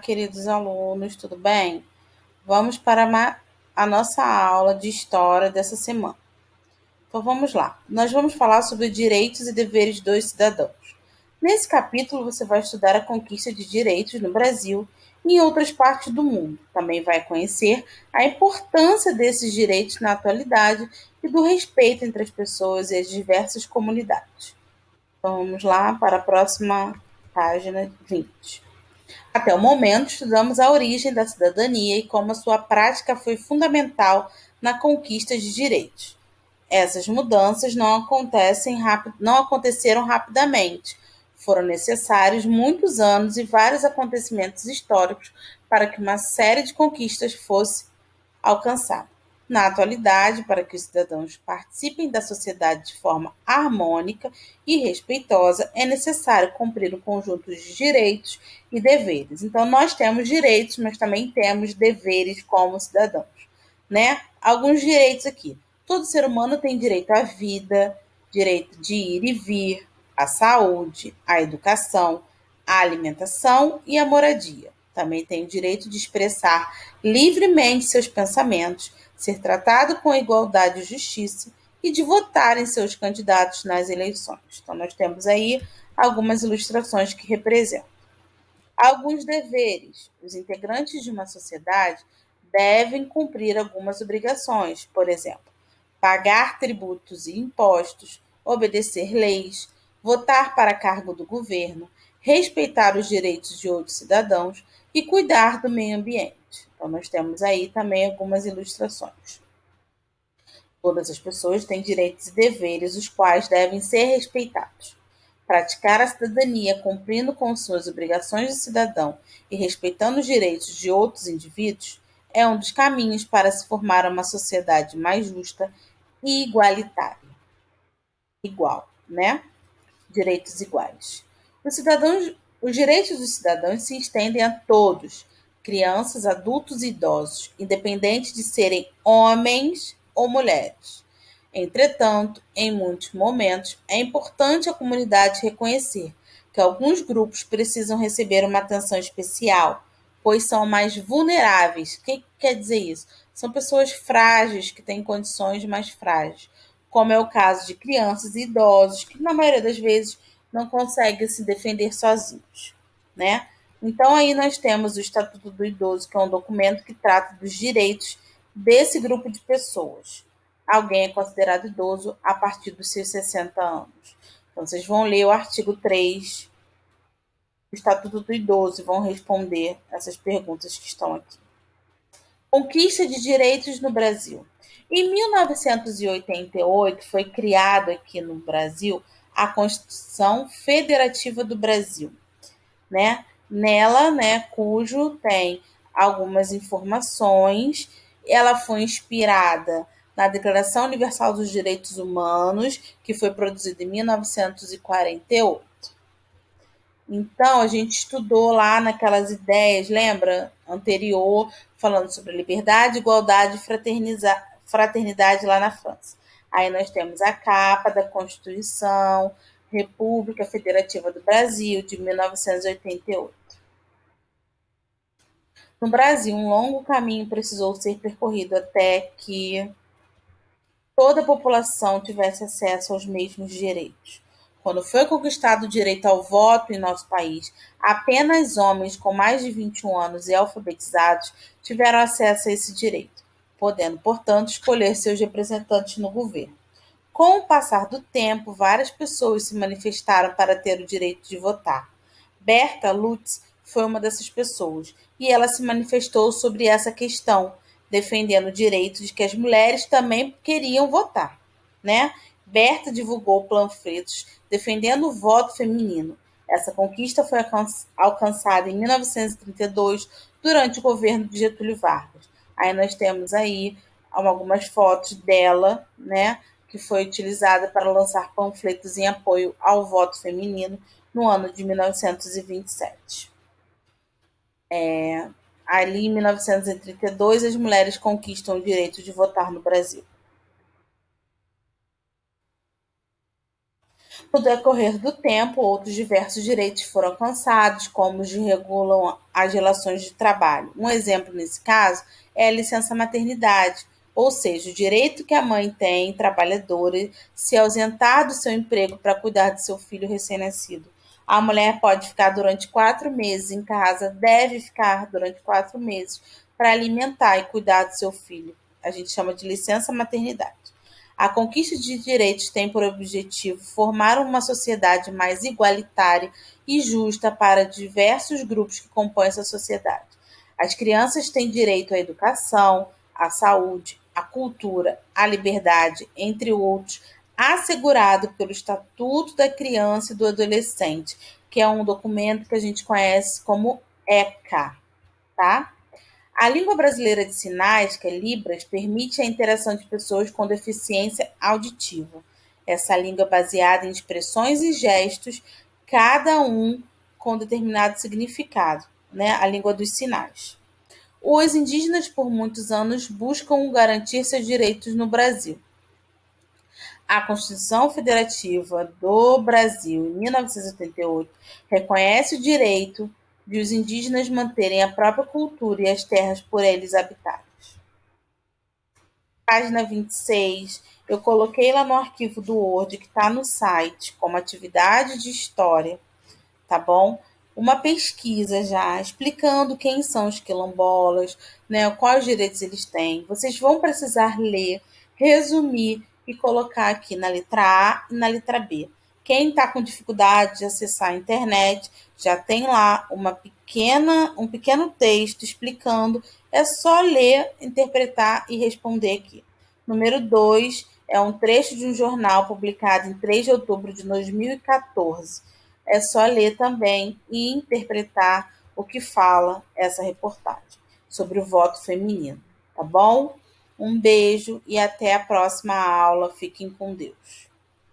Queridos alunos, tudo bem? Vamos para a nossa aula de história dessa semana. Então vamos lá. Nós vamos falar sobre direitos e deveres dos cidadãos. Nesse capítulo, você vai estudar a conquista de direitos no Brasil e em outras partes do mundo. Também vai conhecer a importância desses direitos na atualidade e do respeito entre as pessoas e as diversas comunidades. Então vamos lá para a próxima página 20. Até o momento, estudamos a origem da cidadania e como a sua prática foi fundamental na conquista de direitos. Essas mudanças não aconteceram rapidamente. Foram necessários muitos anos e vários acontecimentos históricos para que uma série de conquistas fosse alcançada. Na atualidade, para que os cidadãos participem da sociedade de forma harmônica e respeitosa, é necessário cumprir um conjunto de direitos e deveres. Então, nós temos direitos, mas também temos deveres como cidadãos, né? Alguns direitos aqui. Todo ser humano tem direito à vida, direito de ir e vir, à saúde, à educação, à alimentação e à moradia. Também tem o direito de expressar livremente seus pensamentos, ser tratado com igualdade e justiça e de votar em seus candidatos nas eleições. Então, nós temos aí algumas ilustrações que representam. Alguns deveres. Os integrantes de uma sociedade devem cumprir algumas obrigações, por exemplo, pagar tributos e impostos, obedecer leis, votar para cargo do governo, respeitar os direitos de outros cidadãos e cuidar do meio ambiente. Então, nós temos aí também algumas ilustrações. Todas as pessoas têm direitos e deveres, os quais devem ser respeitados. Praticar a cidadania cumprindo com suas obrigações de cidadão e respeitando os direitos de outros indivíduos é um dos caminhos para se formar uma sociedade mais justa e igualitária. Igual, né? Direitos iguais. Os direitos dos cidadãos se estendem a todos, crianças, adultos e idosos, independente de serem homens ou mulheres. Entretanto, em muitos momentos, é importante a comunidade reconhecer que alguns grupos precisam receber uma atenção especial, pois são mais vulneráveis. O que quer dizer isso? São pessoas frágeis, que têm condições mais frágeis, como é o caso de crianças e idosos, que na maioria das vezes não conseguem se defender sozinhos, né? Então aí nós temos o Estatuto do Idoso, que é um documento que trata dos direitos desse grupo de pessoas. Alguém é considerado idoso a partir dos seus 60 anos. Então vocês vão ler o artigo 3 do Estatuto do Idoso e vão responder essas perguntas que estão aqui. Conquista de direitos no Brasil. Em 1988 foi criado aqui no Brasil a Constituição Federativa do Brasil, né? Nela, né, cujo tem algumas informações. Ela foi inspirada na Declaração Universal dos Direitos Humanos, que foi produzida em 1948. Então, a gente estudou lá naquelas ideias, lembra? Anterior, falando sobre liberdade, igualdade e fraternidade lá na França. Aí nós temos a capa da Constituição República Federativa do Brasil, de 1988. No Brasil, um longo caminho precisou ser percorrido até que toda a população tivesse acesso aos mesmos direitos. Quando foi conquistado o direito ao voto em nosso país, apenas homens com mais de 21 anos e alfabetizados tiveram acesso a esse direito, podendo, portanto, escolher seus representantes no governo. Com o passar do tempo, várias pessoas se manifestaram para ter o direito de votar. Berta Lutz foi uma dessas pessoas, e ela se manifestou sobre essa questão, defendendo o direito de que as mulheres também queriam votar, né? Berta divulgou panfletos defendendo o voto feminino. Essa conquista foi alcançada em 1932 durante o governo de Getúlio Vargas. Aí nós temos aí algumas fotos dela, né, que foi utilizada para lançar panfletos em apoio ao voto feminino no ano de 1927. Ali, em 1932, as mulheres conquistam o direito de votar no Brasil. No decorrer do tempo, outros diversos direitos foram alcançados, como os que regulam as relações de trabalho. Um exemplo nesse caso é a licença maternidade, ou seja, o direito que a mãe tem, trabalhadora, se ausentar do seu emprego para cuidar do seu filho recém-nascido. A mulher pode ficar durante 4 meses em casa, deve ficar durante 4 meses para alimentar e cuidar do seu filho. A gente chama de licença maternidade. A conquista de direitos tem por objetivo formar uma sociedade mais igualitária e justa para diversos grupos que compõem essa sociedade. As crianças têm direito à educação, à saúde, à cultura, à liberdade, entre outros, assegurado pelo Estatuto da Criança e do Adolescente, que é um documento que a gente conhece como ECA, tá? A língua brasileira de sinais, que é Libras, permite a interação de pessoas com deficiência auditiva. Essa língua é baseada em expressões e gestos, cada um com determinado significado, né? A língua dos sinais. Os indígenas, por muitos anos, buscam garantir seus direitos no Brasil. A Constituição Federativa do Brasil, em 1988, reconhece o direito de os indígenas manterem a própria cultura e as terras por eles habitadas. Página 26, eu coloquei lá no arquivo do Word, que está no site, como atividade de história, tá bom? Uma pesquisa já explicando quem são os quilombolas, né, quais direitos eles têm. Vocês vão precisar ler, resumir e colocar aqui na letra A e na letra B. Quem está com dificuldade de acessar a internet, já tem lá um pequeno texto explicando. É só ler, interpretar e responder aqui. Número 2 é um trecho de um jornal publicado em 3 de outubro de 2014. É só ler também e interpretar o que fala essa reportagem sobre o voto feminino, tá bom? Um beijo e até a próxima aula. Fiquem com Deus.